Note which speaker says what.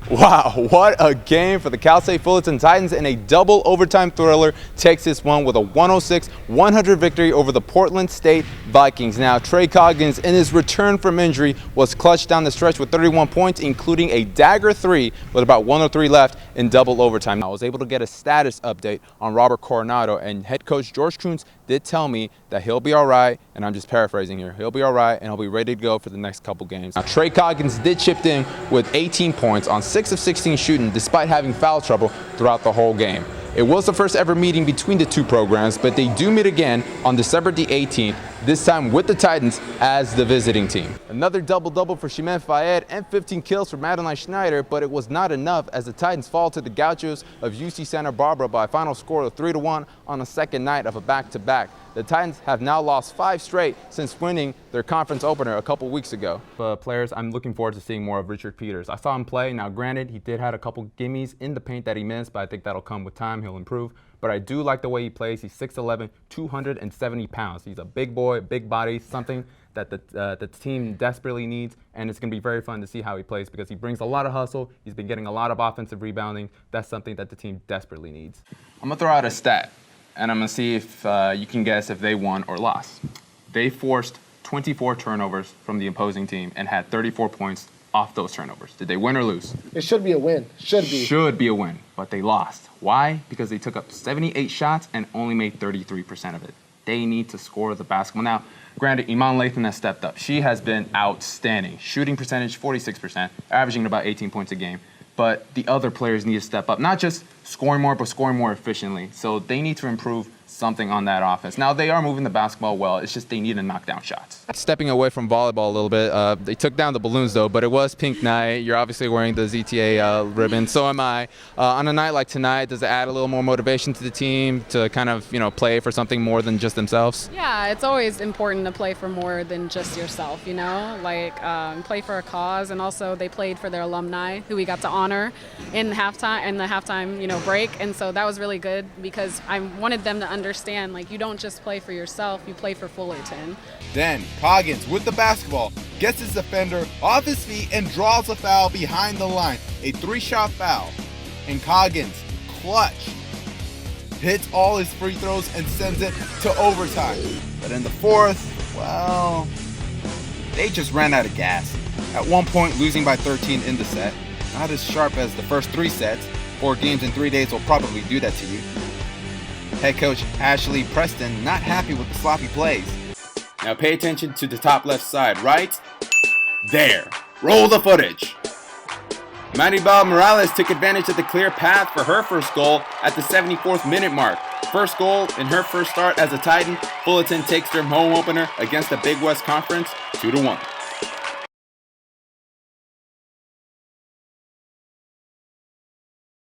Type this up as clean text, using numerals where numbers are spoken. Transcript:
Speaker 1: Wow, what a game for the Cal State Fullerton Titans in a double overtime thriller. Texas won with a 106-100 victory over the Portland State Vikings. Now, Trey Coggins, in his return from injury, was clutch down the stretch with 31 points, including a dagger three with about 103 left in double overtime. I was able to get a status update on Robert Coronado, and head coach George Kuntz did tell me that he'll be all right, and I'm just paraphrasing here. He'll be all right, and he'll be ready to go for the next couple games. Now, Trey Coggins did chip in with 18 points on 6 of 16 shooting, despite having foul trouble throughout the whole game. It was the first ever meeting between the two programs, but they do meet again on December the 18th, this time with the Titans as the visiting team. Another double-double for Shimon Fayed and 15 kills for Madeline Schneider, but it was not enough as the Titans fall to the Gauchos of UC Santa Barbara by a final score of 3-1 on the second night of a back-to-back. The Titans have now lost 5 straight since winning their conference opener a couple weeks ago. Players, I'm looking forward to seeing more of Richard Peters. I saw him play. Now, granted, he did have a couple gimmies in the paint that he missed, but I think that'll come with time. He'll improve. But I do like the way he plays. He's 6'11", 270 pounds. He's a big boy, big body, something that the team desperately needs, and it's going to be very fun to see how he plays because he brings a lot of hustle. He's been getting a lot of offensive rebounding. That's something that the team desperately needs. I'm going to throw out a stat, and I'm going to see if you can guess if they won or lost. They forced 24 turnovers from the opposing team and had 34 points off those turnovers. Did they win or lose?
Speaker 2: It should be a win. Should
Speaker 1: be a win, but they lost. Why? Because they took up 78 shots and only made 33% of it. They need to score the basketball. Now, granted, Iman Lathan has stepped up. She has been outstanding. Shooting percentage, 46%, averaging about 18 points a game. But the other players need to step up. Not just scoring more, but scoring more efficiently. So they need to improve something on that offense. Now, they are moving the basketball well. It's just they need to knock down shots. Stepping away from volleyball a little bit, they took down the balloons, though, but it was pink night. You're obviously wearing the ZTA ribbon. So am I. On a night like tonight, does it add a little more motivation to the team to kind of, play for something more than just themselves?
Speaker 3: Yeah, it's always important to play for more than just yourself, play for a cause. And also they played for their alumni who we got to honor in the halftime break. And so that was really good because I wanted them to understand, you don't just play for yourself, you play for Fullerton.
Speaker 4: Then Coggins, with the basketball, gets his defender off his feet and draws a foul behind the line. A 3-shot foul. And Coggins, clutch, hits all his free throws and sends it to overtime. But in the fourth, they just ran out of gas. At one point, losing by 13 in the set. Not as sharp as the first 3 sets. 4 games in 3 days will probably do that to you. Head coach Ashley Preston not happy with the sloppy plays. Now pay attention to the top left side, right? There. Roll the footage. Maribel Morales took advantage of the clear path for her first goal at the 74th minute mark. First goal in her first start as a Titan. Fullerton takes their home opener against the Big West Conference 2-1.